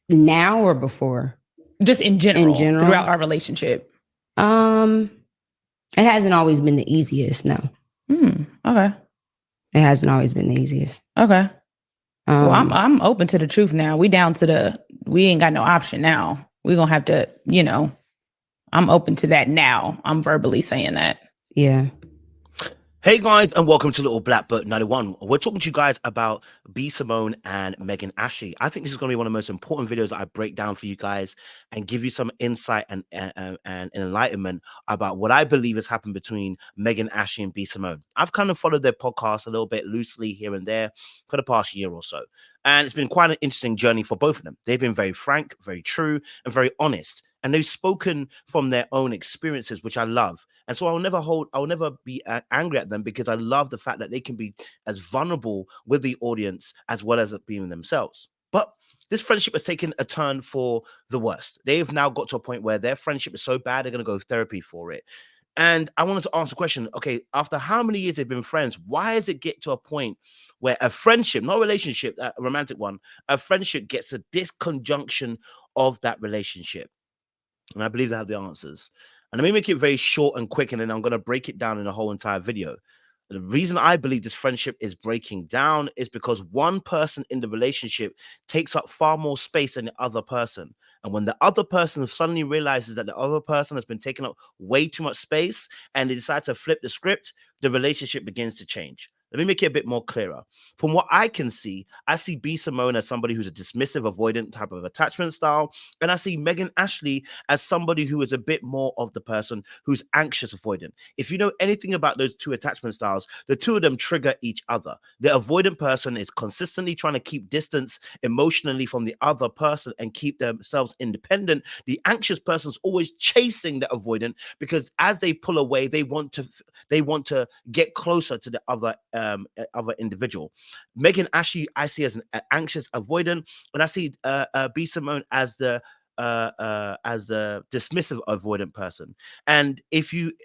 Now or before? Just in general, In general? throughout our relationship. It hasn't always been the easiest, no. Okay. It hasn't always been the easiest. Okay. Well, I'm open to the truth now. We ain't got no option now. We're gonna have to, I'm open to that now. I'm verbally saying that. Yeah. Hey guys, and welcome to Little Black Book 91. We're talking to you guys about B. Simone and Meghan Ashley. I think this is going to be one of the most important videos that I break down for you guys and give you some insight and enlightenment about what I believe has happened between Meghan Ashley and B. Simone. I've kind of followed their podcast a little bit loosely here and there for the past year or so. And it's been quite an interesting journey for both of them. They've been very frank, very true, and very honest. And they've spoken from their own experiences, which I love. And so I'll never be angry at them, because I love the fact that they can be as vulnerable with the audience as well as being themselves. But this friendship has taken a turn for the worst. They've now got to a point where their friendship is so bad, they're going to go therapy for it. And I wanted to ask the question, okay, after how many years they've been friends, why does it get to a point where a friendship, not a relationship, a romantic one, a friendship gets a disconjunction of that relationship? And I believe they have the answers. And let me make it very short and quick, and then I'm going to break it down in a whole entire video. The reason I believe this friendship is breaking down is because one person in the relationship takes up far more space than the other person. And when the other person suddenly realizes that the other person has been taking up way too much space and they decide to flip the script, the relationship begins to change. Let me make it a bit more clearer. From what I can see, I see B. Simone as somebody who's a dismissive, avoidant type of attachment style. And I see Meghan Ashley as somebody who is a bit more of the person who's anxious avoidant. If you know anything about those two attachment styles, the two of them trigger each other. The avoidant person is consistently trying to keep distance emotionally from the other person and keep themselves independent. The anxious person is always chasing the avoidant, because as they pull away, they want to get closer to the other individual. Meghan Ashley, I see as an anxious avoidant, and I see B. Simone as the dismissive avoidant person. And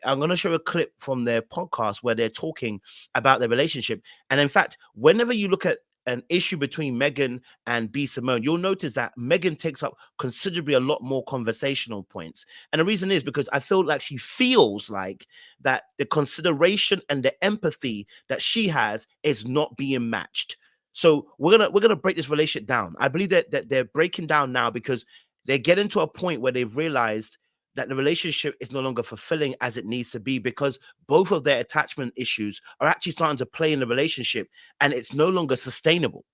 I'm going to show a clip from their podcast where they're talking about their relationship. And in fact, whenever you look at an issue between Meghan and B. Simone, you'll notice that Meghan takes up considerably a lot more conversational points. And the reason is because I feel like she feels like that the consideration and the empathy that she has is not being matched. So we're gonna break this relationship down. I believe that they're breaking down now because they get into a point where they've realized that the relationship is no longer fulfilling as it needs to be, because both of their attachment issues are actually starting to play in the relationship and it's no longer sustainable.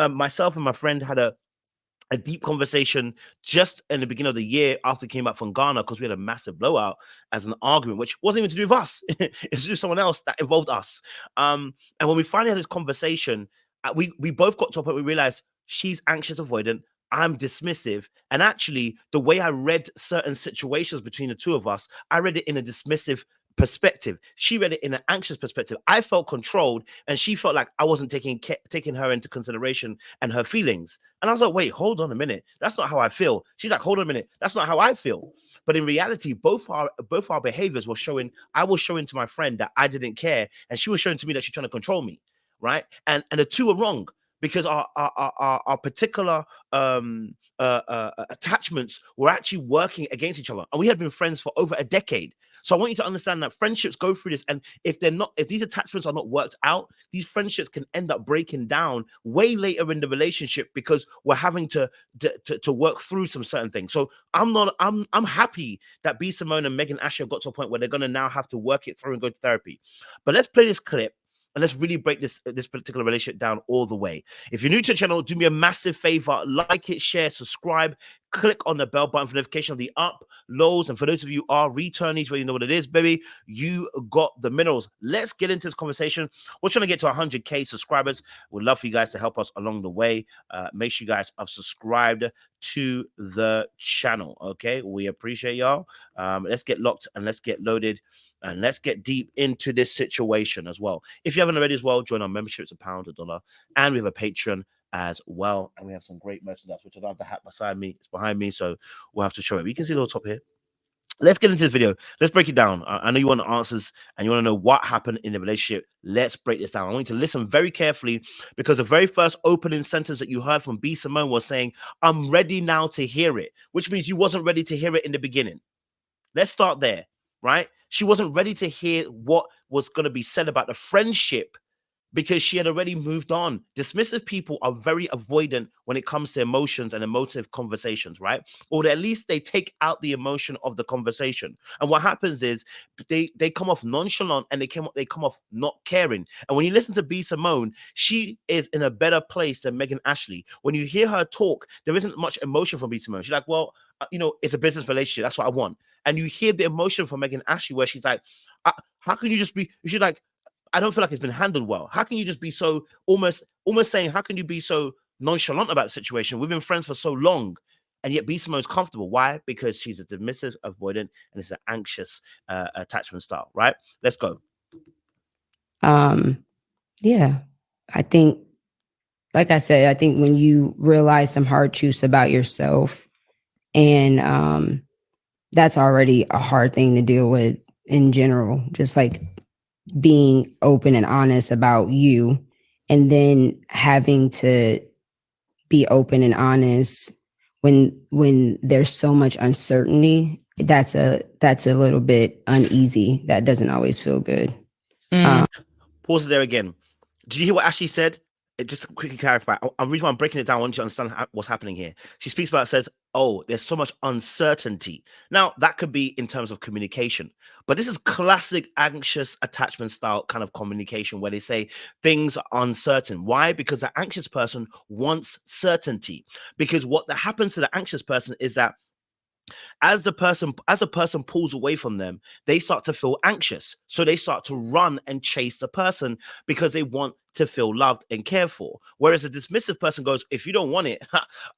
Myself and my friend had a deep conversation just in the beginning of the year after we came back from Ghana, because we had a massive blowout as an argument, which wasn't even to do with us. It's to do with someone else that involved us. And when we finally had this conversation, we both got to a point where we realized she's anxious avoidant, I'm dismissive. And actually, the way I read certain situations between the two of us, I read it in a dismissive perspective. She read it in an anxious perspective. I felt controlled, and she felt like I wasn't taking her into consideration and her feelings. And I was like, wait, hold on a minute. That's not how I feel. She's like, hold on a minute. That's not how I feel. But in reality, both our behaviors were showing. I was showing to my friend that I didn't care, and she was showing to me that she's trying to control me, right? And the two are wrong, because our particular attachments were actually working against each other, and we had been friends for over a decade. So I want you to understand that friendships go through this, and if these attachments are not worked out, these friendships can end up breaking down way later in the relationship, because we're having to work through some certain things. So I'm happy that B. Simone and Meghan Ashley have got to a point where they're going to now have to work it through and go to therapy. But let's play this clip. And let's really break this particular relationship down all the way. If you're new to the channel, do me a massive favor, like it, share, subscribe, click on the bell button for notification of the uploads. And for those of you who are returnees, where you know what it is, baby, you got the minerals. Let's get into this conversation. We're trying to get to 100K subscribers. We'd love for you guys to help us along the way. Make sure you guys are subscribed to the channel. Okay, we appreciate y'all. Let's get locked and let's get loaded. And let's get deep into this situation as well. If you haven't already as well, join our membership. It's £1, $1. And we have a Patreon as well. And we have some great merchandise, which I don't have the hat beside me. It's behind me, so we'll have to show it. But you can see the little top here. let's get into the video. Let's break it down. I know you want answers and you want to know what happened in the relationship. Let's break this down. I want you to listen very carefully, because the very first opening sentence that you heard from B. Simone was saying, I'm ready now to hear it, which means you wasn't ready to hear it in the beginning. Let's start there, right? She wasn't ready to hear what was going to be said about the friendship, because she had already moved on. Dismissive people are very avoidant when it comes to emotions and emotive conversations, right? Or at least they take out the emotion of the conversation. And what happens is they come off nonchalant, and they come off not caring. And when you listen to B. Simone, she is in a better place than Meghan Ashley. When you hear her talk, there isn't much emotion from B. Simone. She's like, well, it's a business relationship. That's what I want. And you hear the emotion from Meghan Ashley, where she's like, how can you just be, she's like, I don't feel like it's been handled well. How can you just be so almost saying, how can you be so nonchalant about the situation? We've been friends for so long, and yet B. Simone's comfortable. Why? Because she's a dismissive, avoidant, and it's an anxious attachment style, right? Let's go. Yeah, I think, like I said, I think when you realize some hard truths about yourself, and that's already a hard thing to deal with in general, just like being open and honest about you, and then having to be open and honest when there's so much uncertainty, that's a little bit uneasy. That doesn't always feel good. Pause there again. Did you hear what Ashley said? Just to quickly clarify, I'm reason why I'm breaking it down. I want you to understand what's happening here. She speaks about, says, oh, there's so much uncertainty. Now, that could be in terms of communication, but this is classic anxious attachment style kind of communication, where they say things are uncertain. Why? Because the anxious person wants certainty. Because what happens to the anxious person is that as a person pulls away from them, they start to feel anxious. So they start to run and chase the person, because they want to feel loved and cared for. Whereas a dismissive person goes, if you don't want it,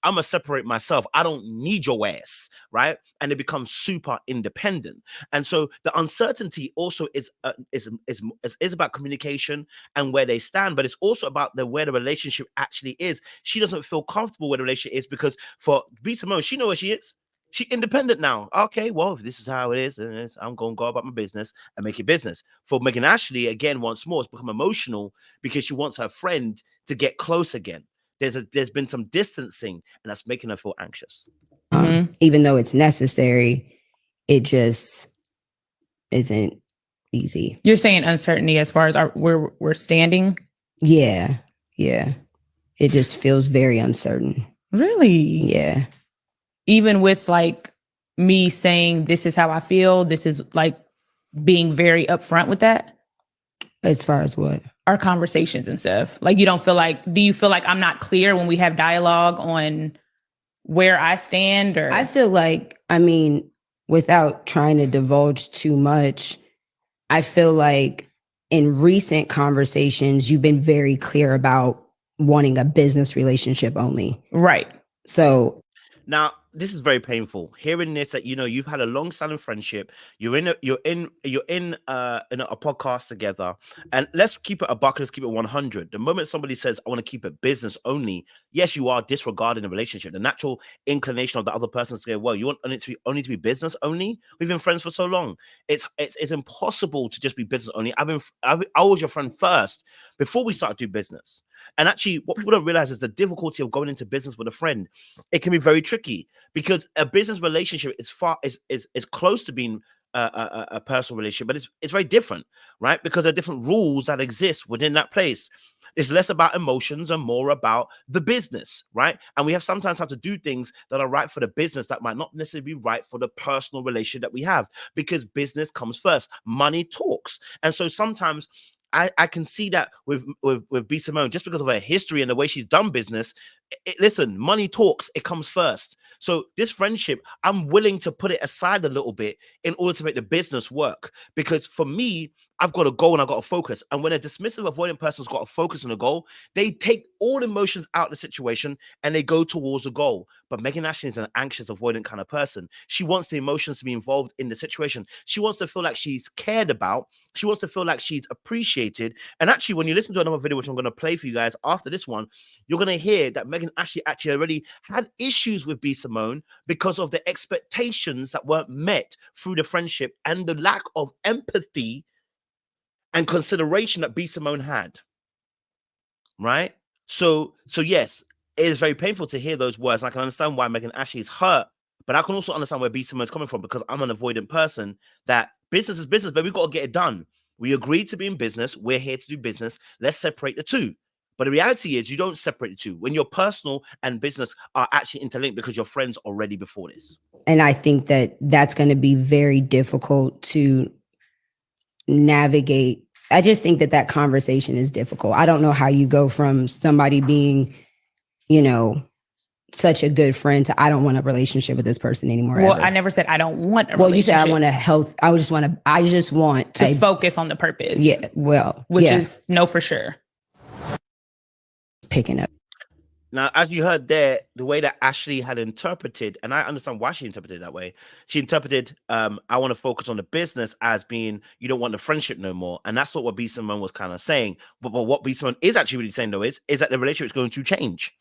I'm gonna separate myself. I don't need your ass, right? And they become super independent. And so the uncertainty also is about communication and where they stand, but it's also about where the relationship actually is. She doesn't feel comfortable where the relationship is, because for B. Simone, she knows where she is. She's independent now. Okay, well, if this is how it is, then I'm going to go about my business and make it business. For Meghan Ashley, again, once more, it's become emotional, because she wants her friend to get close again. There's been some distancing, and that's making her feel anxious. Even though it's necessary, it just isn't easy. You're saying uncertainty as far as where we're standing? Yeah. It just feels very uncertain. Really? Yeah. Even with like me saying, this is how I feel, this is like being very upfront with that? As far as what? Our conversations and stuff. Like, do you feel like I'm not clear when we have dialogue on where I stand? Or I feel like, without trying to divulge too much, I feel like in recent conversations, you've been very clear about wanting a business relationship only. Right. So now, this is very painful hearing this, that you've had a long-standing friendship, you're in a podcast together, and let's keep it a buck, let's keep it 100. The moment somebody says, I want to keep it business only, yes, you are disregarding the relationship. The natural inclination of the other person is to say, well, you want it to be business only? We've been friends for so long. It's impossible to just be business only. I was your friend first before we started to do business. And actually, what people don't realize is the difficulty of going into business with a friend. It can be very tricky, because a business relationship is close to being a personal relationship, but it's very different, right? Because there are different rules that exist within that place. It's less about emotions and more about the business, right? And we sometimes have to do things that are right for the business that might not necessarily be right for the personal relationship that we have, because business comes first. Money talks. And so sometimes I can see that with B. Simone, just because of her history and the way she's done business. Listen, money talks. It comes first. So this friendship, I'm willing to put it aside a little bit in order to make the business work. Because for me, I've got a goal and I've got to focus. And when a dismissive, avoidant person's got to focus on a goal, they take all emotions out of the situation and they go towards the goal. But Meghan Ashley is an anxious, avoidant kind of person. She wants the emotions to be involved in the situation. She wants to feel like she's cared about. She wants to feel like she's appreciated. And actually, when you listen to another video, which I'm going to play for you guys after this one, you're going to hear that Meghan Ashley actually already had issues with B. Simone because of the expectations that weren't met through the friendship and the lack of empathy and consideration that B. Simone had. Right? So yes, it is very painful to hear those words. And I can understand why Meghan Ashley is hurt, but I can also understand where B. Simone is coming from, because I'm an avoidant person. That business is business, but we've got to get it done. We agreed to be in business. We're here to do business. Let's separate the two. But the reality is you don't separate the two when your personal and business are actually interlinked, because you're friends already before this. And I think that that's going to be very difficult to navigate. I just think that that conversation is difficult. I don't know how you go from somebody being, such a good friend to I don't want a relationship with this person anymore. Well, ever. I never said I don't want a relationship. Well, you said I want I just want to focus on the purpose. Yeah. Well, which is no for sure. Picking up. Now, as you heard there, the way that Ashley had interpreted, and I understand why she interpreted it that way. She interpreted, I want to focus on the business as being, you don't want the friendship no more. And that's not what B. Simone was kind of saying. But what B. Simone is actually really saying, though, is that the relationship is going to change.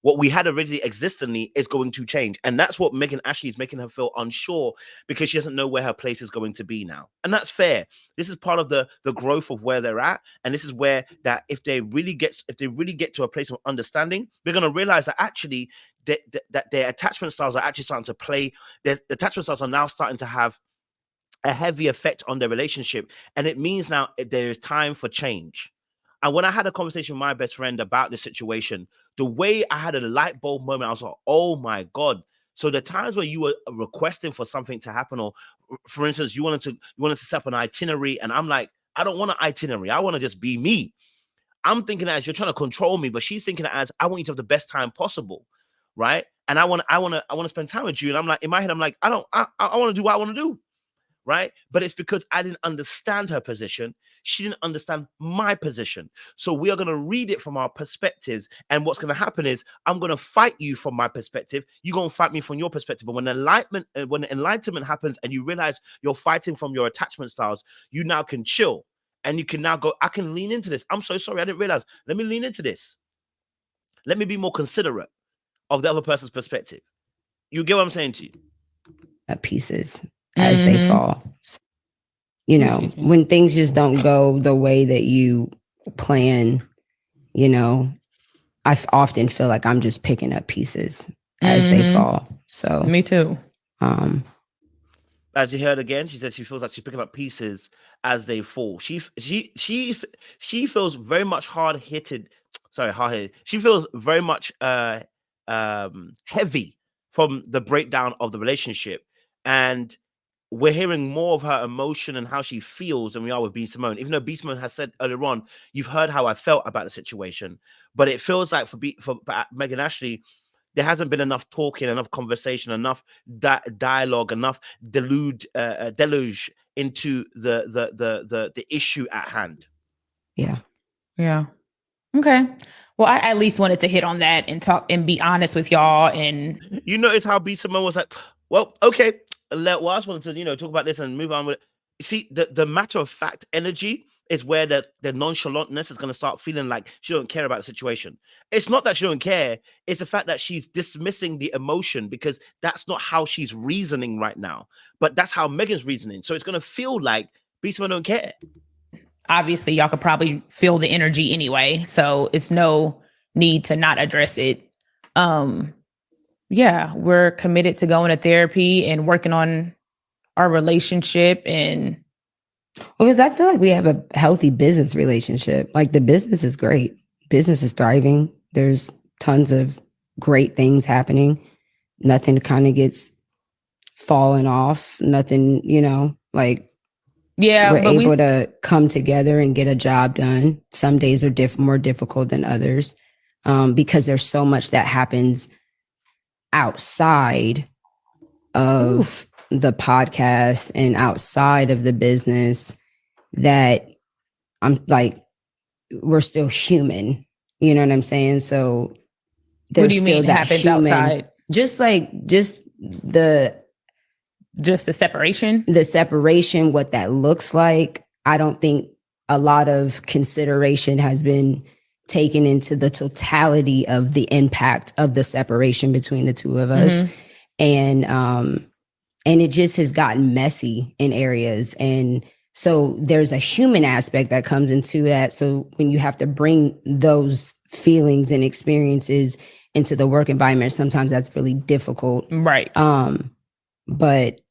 What we had originally existently is going to change. And that's what Meghan Ashley is making her feel unsure, because she doesn't know where her place is going to be now. And that's fair. This is part of the growth of where they're at. And this is where that if they really get to a place of understanding, they're going to realize that actually that their attachment styles are actually starting to play. The attachment styles are now starting to have a heavy effect on their relationship. And it means now there is time for change. And when I had a conversation with my best friend about the situation, the way I had a light bulb moment, I was like, oh my God. So the times where you were requesting for something to happen, or for instance, you wanted to set up an itinerary, and I'm like, I don't want an itinerary. I want to just be me. I'm thinking as you're trying to control me, but she's thinking as I want you to have the best time possible. Right. And I want to spend time with you. And I'm like, in my head, I'm like, I want to do what I want to do. Right. But it's because I didn't understand her position. She didn't understand my position. So we are going to read it from our perspectives. And what's going to happen is I'm going to fight you from my perspective. You're going to fight me from your perspective. But when enlightenment happens and you realize you're fighting from your attachment styles, you now can chill and you can now go, I can lean into this. I'm so sorry. I didn't realize. Let me lean into this. Let me be more considerate of the other person's perspective. You get what I'm saying to you? Pieces as they fall. When things just don't go the way that you plan, I often feel like I'm just picking up pieces as they fall. So me too. As you heard again, she said she feels like she's picking up pieces as they fall. She feels very much hard-headed. She feels very much heavy from the breakdown of the relationship. And we're hearing more of her emotion and how she feels than we are with B. Simone. Even though B. Simone has said earlier on, you've heard how I felt about the situation. But it feels like for Meghan Ashley, there hasn't been enough talking, enough conversation, enough dialogue, enough deluge into the issue at hand. Yeah. Yeah. Okay. Well, I at least wanted to hit on that and talk and be honest with y'all. And you notice how B. Simone was like, well, okay. Well, I just wanted to, talk about this and move on with it. See, the matter of fact energy is where the nonchalantness is going to start feeling like she don't care about the situation. It's not that she don't care. It's the fact that she's dismissing the emotion because that's not how she's reasoning right now. But that's how Meghan's reasoning. So it's going to feel like B. Simone don't care. Obviously, y'all could probably feel the energy anyway. So it's no need to not address it. Yeah, we're committed to going to therapy and working on our relationship. And because I feel like we have a healthy business relationship. Like the business is great. Business is thriving. There's tons of great things happening. Nothing kind of gets fallen off. Nothing, yeah, we're able to come together and get a job done. Some days are more difficult than others because there's so much that happens outside of the podcast and outside of the business that I'm like, we're still human. You know what I'm saying? So there's what do you still mean that happens human, outside? just the separation, what that looks like. I don't think a lot of consideration has been taken into the totality of the impact of the separation between the two of us. And it just has gotten messy in areas. And so there's a human aspect that comes into that. So when you have to bring those feelings and experiences into the work environment, sometimes that's really difficult. Right. But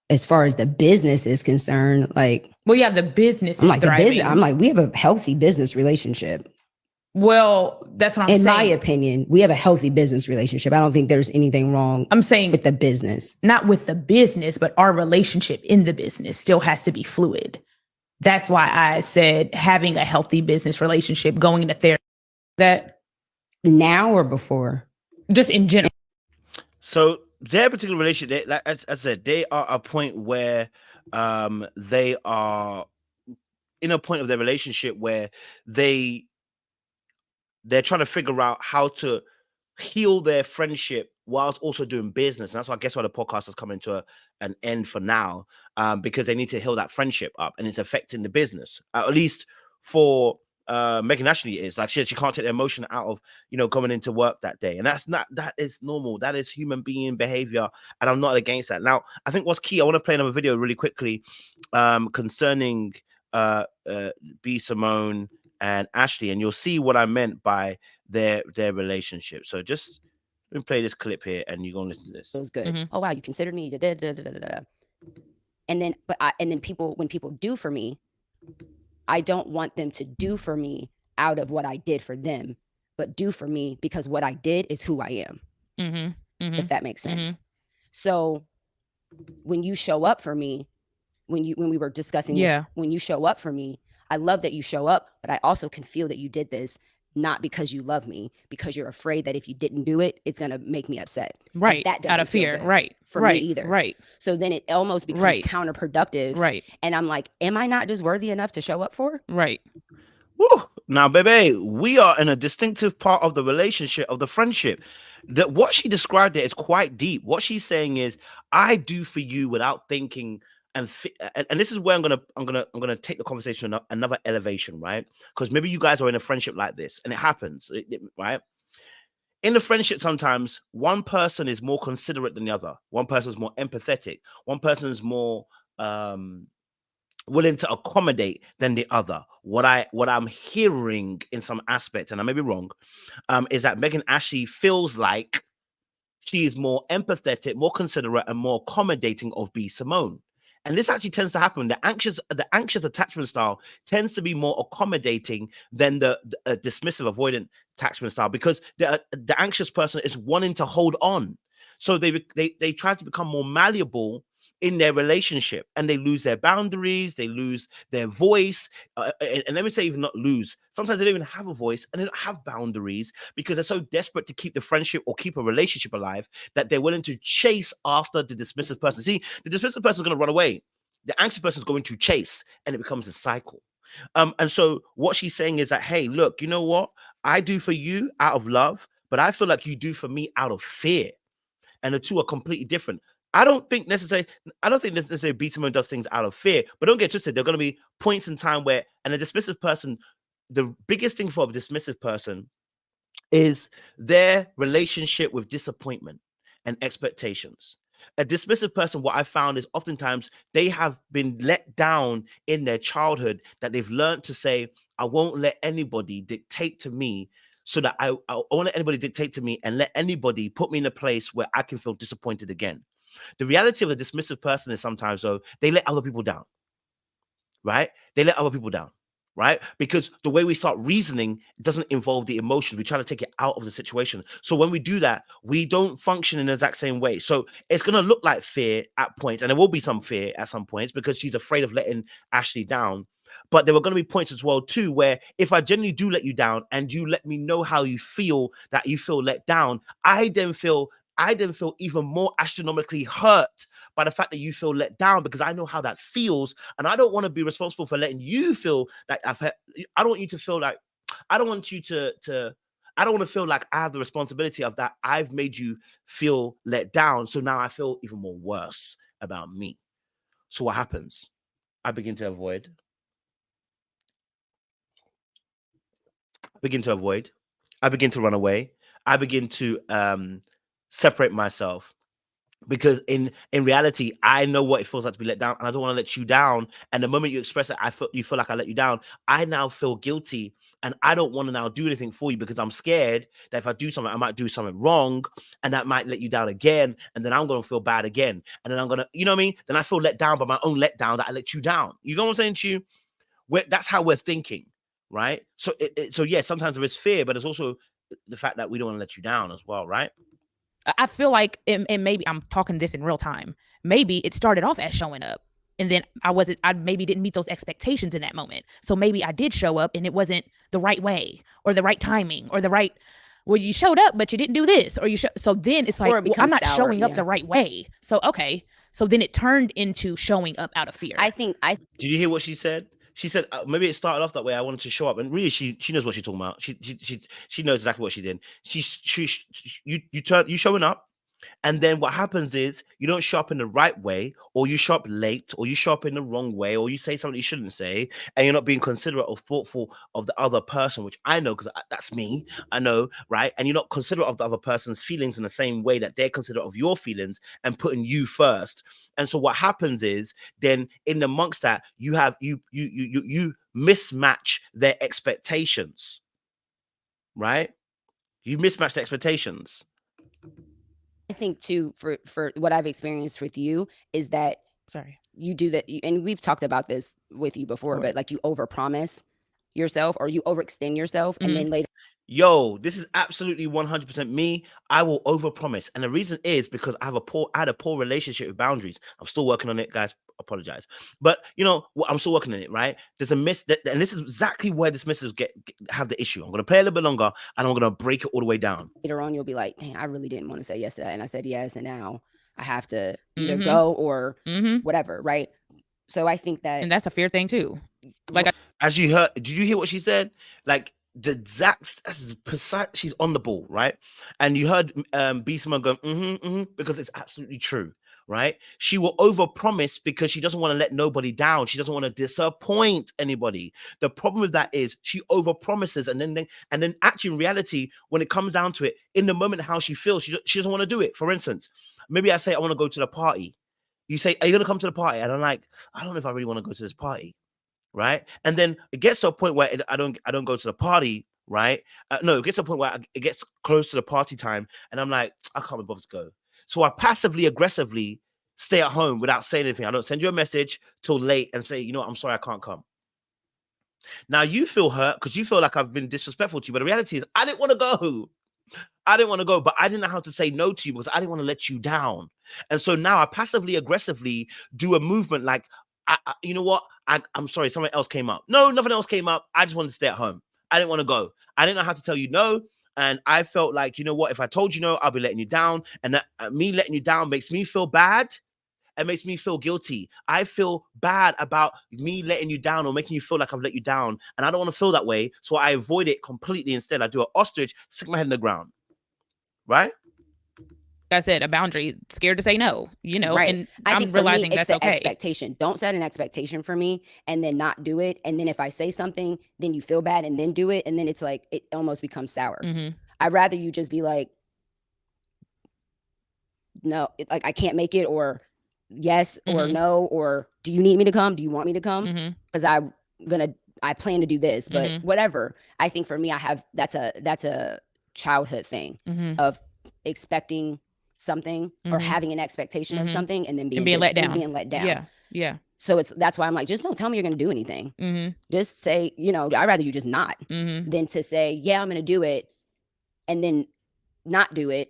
as far as the business is concerned, like, well, yeah, the business I'm is like, thriving. We have a healthy business relationship. Well, that's what I'm saying. In my opinion, we have a healthy business relationship. I don't think there's anything wrong. I'm saying with the business. Not with the business, but our relationship in the business still has to be fluid. That's why I said having a healthy business relationship, going into therapy. That now or before? Just in general. So their particular relationship, like as I said, they are a point where they are in a point of their relationship where they're trying to figure out how to heal their friendship whilst also doing business. And that's why I guess why the podcast has come into an end for now, because they need to heal that friendship up, and it's affecting the business, at least for Meghan Ashley. Is like she can't take the emotion out of coming into work that day, and that is normal. That is human being behavior, and I'm not against that. Now, I think what's key, I want to play another video really quickly concerning B. Simone and Ashley, and you'll see what I meant by their relationship. So just let me play this clip here, and you're gonna listen to this. It was good. Oh wow, you considered me. And then, when people do for me, I don't want them to do for me out of what I did for them, but do for me because what I did is who I am. If that makes sense. So when you show up for me, when we were discussing this, when you show up for me, I love that you show up, but I also can feel that you did this not because you love me, because you're afraid that if you didn't do it, it's gonna make me upset. Right. And that out of fear. Right. For me either. Right. So then it almost becomes counterproductive. Right. And I'm like, am I not just worthy enough to show up for? Right. Woo. Now, baby, we are in a distinctive part of the relationship, of the friendship. That what she described there is quite deep. What she's saying is, I do for you without thinking. And this is where I'm gonna take the conversation another elevation, right? Because maybe you guys are in a friendship like this, and it happens, right? In the friendship, sometimes one person is more considerate than the other. One person is more empathetic. One person is more willing to accommodate than the other. What I'm hearing in some aspects, and I may be wrong, is that Meghan Ashley feels like she is more empathetic, more considerate, and more accommodating of B. Simone. And this actually tends to happen. The anxious attachment style tends to be more accommodating than the dismissive, avoidant attachment style, because the anxious person is wanting to hold on. So they try to become more malleable in their relationship, and they lose their boundaries, they lose their voice, and let me say, even not lose, sometimes they don't even have a voice and they don't have boundaries, because they're so desperate to keep the friendship or keep a relationship alive that they're willing to chase after the dismissive person. See, the dismissive person is going to run away, the anxious person is going to chase, and it becomes a cycle. And so what she's saying is that, hey, look, you know what, I do for you out of love, but I feel like you do for me out of fear, and the two are completely different. I don't think necessarily B. Simone does things out of fear, but don't get twisted. There are going to be points in time where, and a dismissive person, the biggest thing for a dismissive person is their relationship with disappointment and expectations. A dismissive person, what I found is oftentimes they have been let down in their childhood, that they've learned to say, I won't let anybody dictate to me, so that I won't let anybody dictate to me and let anybody put me in a place where I can feel disappointed again. The reality of a dismissive person is sometimes, though, they let other people down, right? They let other people down, right? Because the way we start reasoning doesn't involve the emotions. We try to take it out of the situation. So when we do that, we don't function in the exact same way. So it's going to look like fear at points, and there will be some fear at some points because she's afraid of letting Ashley down. But there were going to be points as well, too, where if I genuinely do let you down and you let me know how you feel, that you feel let down, I then feel even more astronomically hurt by the fact that you feel let down, because I know how that feels, and I don't want to be responsible for letting you feel that I don't want you to feel like, I don't want you to I don't want to feel like I have the responsibility of that. I've made you feel let down, so now I feel even more worse about me. So what happens? I begin to avoid. I begin to run away. I begin to separate myself, because in reality, I know what it feels like to be let down, and I don't want to let you down. And the moment you express it, you feel like I let you down. I now feel guilty, and I don't want to now do anything for you, because I'm scared that if I do something, I might do something wrong, and that might let you down again, and then I'm going to feel bad again, and then I'm going to, you know what I mean? Then I feel let down by my own letdown that I let you down. You know what I'm saying to you? That's how we're thinking, right? So, so yeah, sometimes there is fear, but there's also the fact that we don't want to let you down as well, right? I feel like, and maybe I'm talking this in real time, maybe it started off as showing up, and then I maybe didn't meet those expectations in that moment. So maybe I did show up and it wasn't the right way, or the right timing, or the right, well, you showed up, but you didn't do this, or so then it's like, well, I'm not showing up the right way. So, okay. So then it turned into showing up out of fear. Did you hear what she said? She said, maybe it started off that way. I wanted to show up, and really, she knows what she's talking about. She knows exactly what she did. You showing up, and then what happens is you don't show up in the right way, or you show up late, or you show up in the wrong way, or you say something you shouldn't say, and you're not being considerate or thoughtful of the other person, which I know, because that's me. I know, right? And you're not considerate of the other person's feelings in the same way that they're considerate of your feelings, and putting you first. And so what happens is, then in amongst that, you mismatch their expectations, right? You mismatch the expectations. I think too, for what I've experienced with you is that you do that, and we've talked about this with you before, but like you overpromise yourself, or you overextend yourself, and then later. Yo, this is absolutely 100% me. I will overpromise, and the reason is because I had a poor relationship with boundaries. I'm still working on it, guys. Apologize, but you know, I'm still working on it. Right? There's a miss, and this is exactly where this misses have the issue. I'm gonna play a little bit longer, and I'm gonna break it all the way down. Later on, you'll be like, "Dang, I really didn't want to say yes to that, and I said yes, and now I have to either go or whatever." Right? So I think that, and that's a fear thing too. Like, as you heard, did you hear what she said? Like, the exact, that's precise, she's on the ball, right? And you heard Simone going, because it's absolutely true, right? She will overpromise because she doesn't want to let nobody down. She doesn't want to disappoint anybody. The problem with that is she overpromises, and then actually in reality, when it comes down to it, in the moment how she feels, she doesn't want to do it. For instance, maybe I say I want to go to the party. You say, "Are you going to come to the party?" And I'm like, "I don't know if I really want to go to this party." Right? And then it gets to a point where I don't go to the party, right? No, it gets to a point where it gets close to the party time, and I'm like, I can't be bothered to go. So I passively aggressively stay at home without saying anything. I don't send you a message till late and say, you know what, I'm sorry, I can't come. Now you feel hurt because you feel like I've been disrespectful to you, but the reality is I didn't want to go. I didn't want to go, but I didn't know how to say no to you because I didn't want to let you down. And so now I passively aggressively do a movement like, you know what? I'm sorry, something else came up. No, nothing else came up. I just wanted to stay at home. I didn't want to go. I didn't know how to tell you no. And I felt like, you know what? If I told you no, I'll be letting you down. And that me letting you down makes me feel bad. It makes me feel guilty. I feel bad about me letting you down or making you feel like I've let you down. And I don't want to feel that way. So I avoid it completely. Instead, I do an ostrich, stick my head in the ground. Right? I said, a boundary, scared to say no, you know, right. And I'm realizing that's okay. Expectation. Don't set an expectation for me and then not do it. And then if I say something, then you feel bad and then do it. And then it's like, it almost becomes sour. I'd rather you just be like, no, like I can't make it, or yes, or no, or do you need me to come? Do you want me to come? Because I plan to do this, but whatever. I think for me, that's a childhood thing of expecting something or having an expectation of something and then being let down. Yeah. So that's why I'm like, just don't tell me you're going to do anything. Just say, you know, I'd rather you just not than to say, yeah, I'm going to do it and then not do it.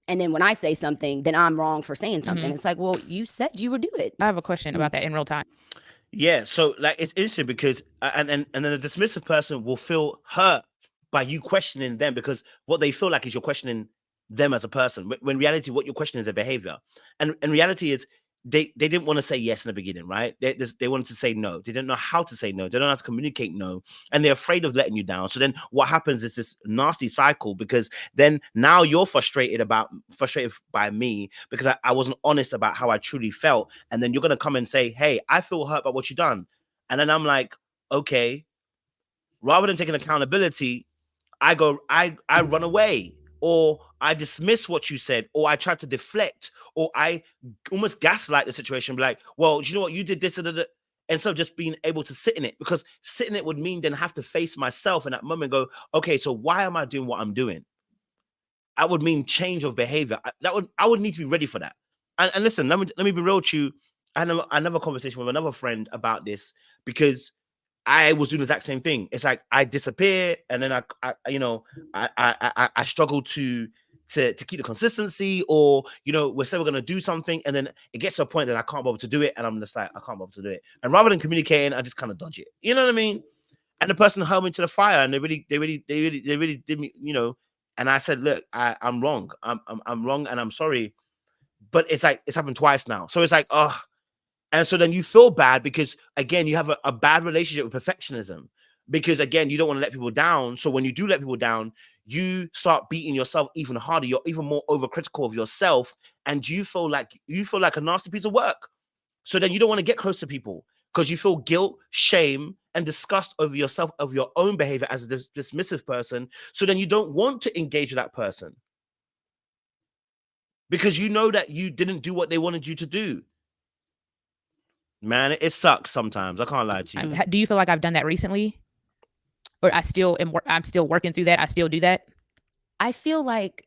And then when I say something, then I'm wrong for saying something. It's like, well, you said you would do it. I have a question about that in real time. Yeah. So like, it's interesting because, and then the dismissive person will feel hurt by you questioning them, because what they feel like is you're questioning them as a person. When in reality, what you're questioning is their behavior. And reality is, they didn't want to say yes in the beginning, right? They wanted to say no. They didn't know how to say no. They don't know how to communicate no, and they're afraid of letting you down. So then what happens is this nasty cycle, because then now you're frustrated by me because I wasn't honest about how I truly felt, and then you're gonna come and say, hey, I feel hurt by what you done, and then I'm like, okay, rather than taking accountability, I run away, or I dismiss what you said, or I try to deflect, or I almost gaslight the situation, be like, well, you know what, you did this, instead of just being able to sit in it, because sitting it would mean then have to face myself in that moment and go, okay, so why am I doing what I'm doing? That would mean change of behavior. I would need to be ready for that. And listen, let me be real with you. I had another conversation with another friend about this, because I was doing the exact same thing. It's like I disappear, and then I struggle to keep the consistency, or we say we're gonna do something, and then it gets to a point that I can't bother to do it, and I'm just like, I can't bother to do it. And rather than communicating, I just kind of dodge it. You know what I mean? And the person held me to the fire, and they really did me, And I said, look, I'm wrong. I'm wrong, and I'm sorry. But it's like it's happened twice now, so it's like, oh. And so then you feel bad because, again, you have a bad relationship with perfectionism, because, again, you don't want to let people down. So when you do let people down, you start beating yourself even harder. You're even more overcritical of yourself, and you feel like a nasty piece of work. So then you don't want to get close to people because you feel guilt, shame, and disgust over yourself, of your own behavior as a dismissive person. So then you don't want to engage with that person because you know that you didn't do what they wanted you to do. Man, it sucks sometimes. I can't lie to you. Do you feel like I've done that recently? Or I'm still working through that? I still do that? I feel like,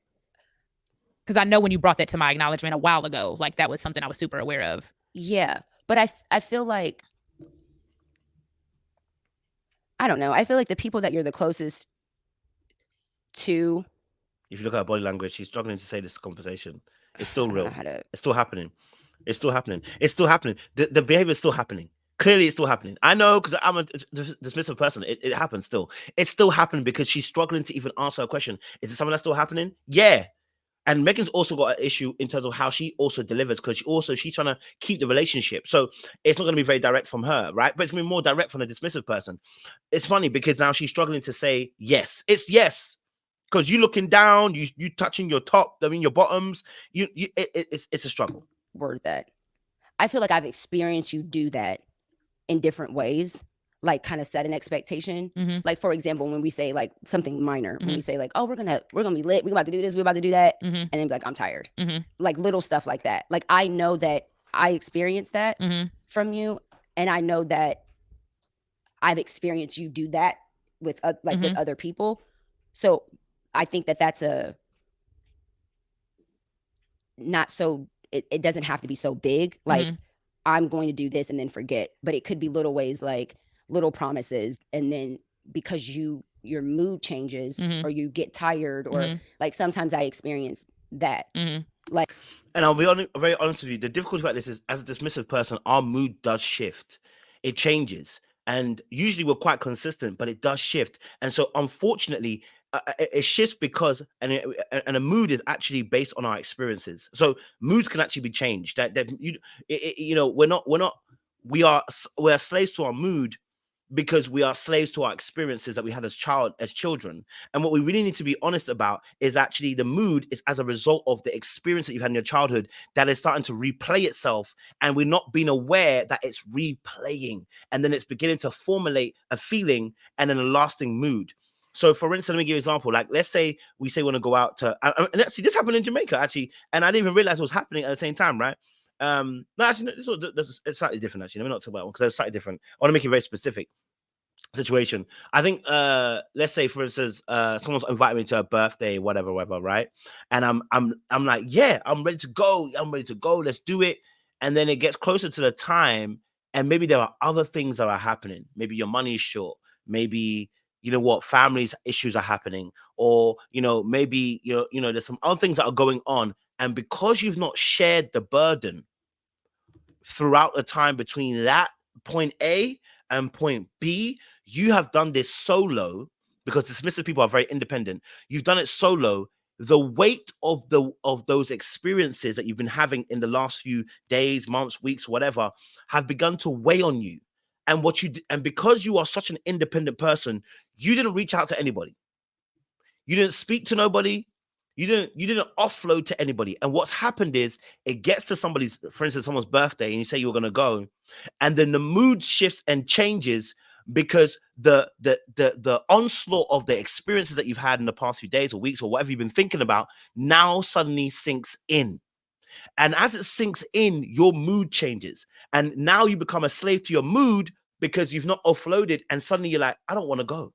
because I know when you brought that to my acknowledgement a while ago, like that was something I was super aware of. Yeah. But I feel like, I don't know. I feel like the people that you're the closest to. If you look at her body language, she's struggling to say this conversation. It's still real. It's still happening. It's still happening. It's still happening. The behavior is still happening. Clearly, it's still happening. I know, because I'm a dismissive person. It happens still. It's still happening because she's struggling to even answer a question. Is it something that's still happening? Yeah. And Meghan's also got an issue in terms of how she also delivers, because she's trying to keep the relationship. So it's not going to be very direct from her, right? But it's going to be more direct from a dismissive person. It's funny because now she's struggling to say yes. It's yes. Because you looking down, you touching your top, your bottoms. It's a struggle. Word that. I feel like I've experienced you do that in different ways, like kind of set an expectation. Mm-hmm. Like, for example, when we say like something minor, when we say like, oh, we're gonna be lit, we're about to do this, we're about to do that, and then be like, I'm tired. Like little stuff like that. Like I know that I experienced that from you, and I know that I've experienced you do that with with other people. So I think that that's a not so. It doesn't have to be so big. Like I'm going to do this and then forget, but it could be little ways, like little promises, and then because your mood changes or you get tired, or like sometimes I experience that. Like, and I'll be very honest with you. The difficulty about this is, as a dismissive person, our mood does shift. It changes, and usually we're quite consistent, but it does shift. And so, unfortunately, it shifts because and a mood is actually based on our experiences. So moods can actually be changed. We're slaves to our mood because we are slaves to our experiences that we had as children. And what we really need to be honest about is actually the mood is as a result of the experience that you've had in your childhood that is starting to replay itself, and we're not being aware that it's replaying, and then it's beginning to formulate a feeling and then a lasting mood. So, for instance, let me give you an example. Like, let's say we want to go out to, and actually, this happened in Jamaica, actually, and I didn't even realize it was happening at the same time, right? No, actually, it's slightly different, actually. Let me not talk about one because it's slightly different. I want to make it very specific situation. I think, let's say, for instance, someone's invited me to a birthday, whatever, right? And I'm like, yeah, I'm ready to go. Let's do it. And then it gets closer to the time, and maybe there are other things that are happening. Maybe your money is short. Maybe, families issues are happening, or maybe there's some other things that are going on, and because you've not shared the burden throughout the time between that point A and point B, you have done this solo, because dismissive people are very independent. You've done it solo. the weight of those experiences that you've been having in the last few days, months, weeks, whatever, have begun to weigh on you. And because you are such an independent person, you didn't reach out to anybody. You didn't speak to nobody. You didn't offload to anybody. And what's happened is it gets to somebody's, for instance, someone's birthday, and you say you're going to go, and then the mood shifts and changes because the onslaught of the experiences that you've had in the past few days or weeks or whatever you've been thinking about now suddenly sinks in. And as it sinks in, your mood changes. And now you become a slave to your mood because you've not offloaded, and suddenly you're like, I don't want to go.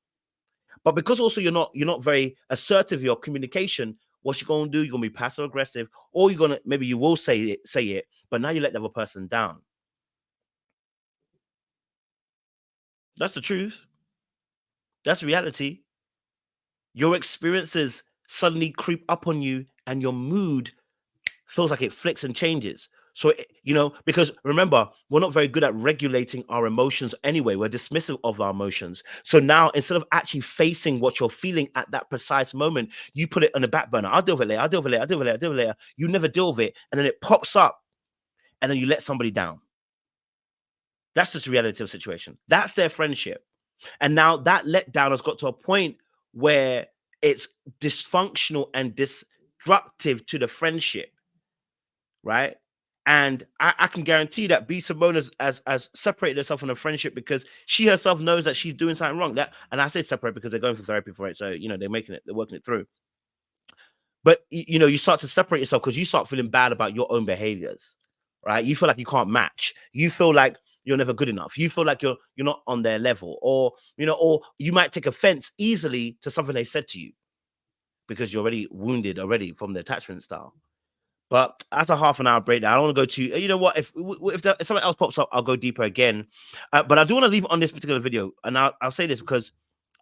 But because also you're not very assertive in your communication, what you're gonna do, you're gonna be passive aggressive, or you're gonna, maybe you will say it, but now you let the other person down. That's the truth. That's reality. Your experiences suddenly creep up on you, and your mood feels like it flicks and changes. So, because remember, we're not very good at regulating our emotions anyway. We're dismissive of our emotions. So now, instead of actually facing what you're feeling at that precise moment, you put it on the back burner. I'll deal with it later. I'll deal with it later. I'll deal with it later. I'll deal with it later. You never deal with it. And then it pops up, and then you let somebody down. That's just the reality of the situation. That's their friendship. And now that letdown has got to a point where it's dysfunctional and destructive to the friendship, right? And I can guarantee that B. Simone has separated herself from the friendship because she herself knows that she's doing something wrong. And I say separate because they're going for therapy for it. So, they're working it through. But, you start to separate yourself because you start feeling bad about your own behaviors, right? You feel like you can't match. You feel like you're never good enough. You feel like you're not on their level, or you might take offense easily to something they said to you because you're already wounded from the attachment style. But that's a half an hour breakdown. I don't want to go to, you know what, if something else pops up, I'll go deeper again. But I do want to leave it on this particular video. And I'll say this because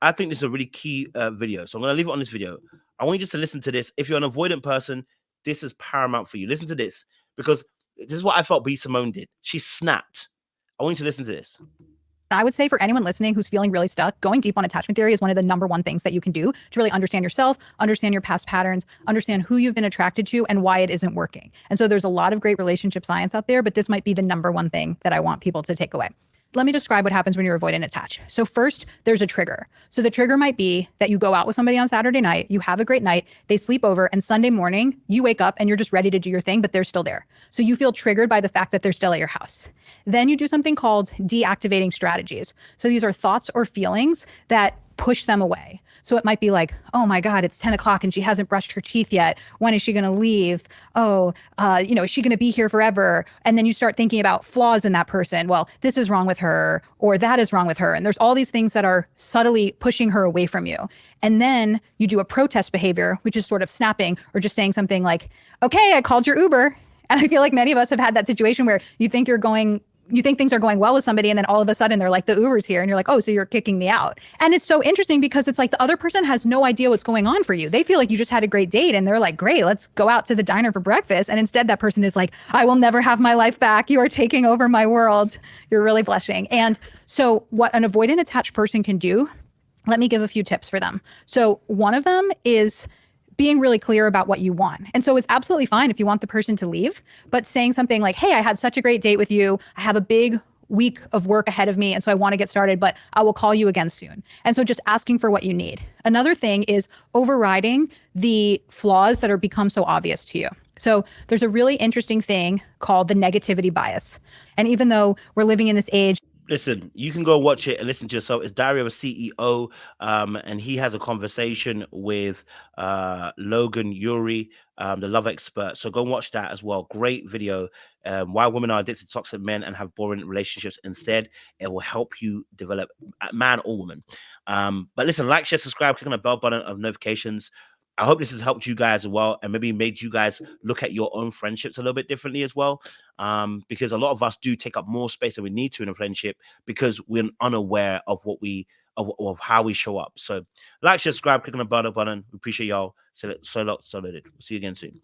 I think this is a really key video. So I'm going to leave it on this video. I want you just to listen to this. If you're an avoidant person, this is paramount for you. Listen to this, because this is what I felt B. Simone did. She snapped. I want you to listen to this. I would say for anyone listening who's feeling really stuck, going deep on attachment theory is one of the #1 things that you can do to really understand yourself, understand your past patterns, understand who you've been attracted to and why it isn't working. And so there's a lot of great relationship science out there, but this might be the #1 thing that I want people to take away. Let me describe what happens when you're avoidant attached. So first, there's a trigger. So the trigger might be that you go out with somebody on Saturday night, you have a great night, they sleep over, and Sunday morning, you wake up and you're just ready to do your thing, but they're still there. So you feel triggered by the fact that they're still at your house. Then you do something called deactivating strategies. So these are thoughts or feelings that push them away. So it might be like, oh my God, it's 10 o'clock and she hasn't brushed her teeth yet. When is she going to leave? Oh, is she going to be here forever? And then you start thinking about flaws in that person. Well, this is wrong with her, or that is wrong with her. And there's all these things that are subtly pushing her away from you. And then you do a protest behavior, which is sort of snapping or just saying something like, okay, I called your Uber. And I feel like many of us have had that situation where you think things are going well with somebody, and then all of a sudden they're like, the Uber's here, and you're like, oh, so you're kicking me out. And it's so interesting because it's like the other person has no idea what's going on for you. They feel like you just had a great date, and they're like, great, let's go out to the diner for breakfast. And instead that person is like, I will never have my life back. You are taking over my world. You're really blushing. And so what an avoidant attached person can do, let me give a few tips for them. So one of them is being really clear about what you want. And so it's absolutely fine if you want the person to leave, but saying something like, hey, I had such a great date with you. I have a big week of work ahead of me, and so I want to get started, but I will call you again soon. And so just asking for what you need. Another thing is overriding the flaws that are become so obvious to you. So there's a really interesting thing called the negativity bias. And even though we're living in this age, listen, you can go watch it and listen to yourself. It's Diary of a CEO, and he has a conversation with Logan Uri, the love expert. So go and watch that as well. Great video. Why women are addicted to toxic men and have boring relationships instead. It will help you develop, man or woman. But listen, like, share, subscribe, click on the bell button of notifications. I hope this has helped you guys as well, and maybe made you guys look at your own friendships a little bit differently as well. Because a lot of us do take up more space than we need to in a friendship because we're unaware of of how we show up. So like, share, subscribe, click on the bell button. We appreciate y'all. So loaded. We'll see you again soon.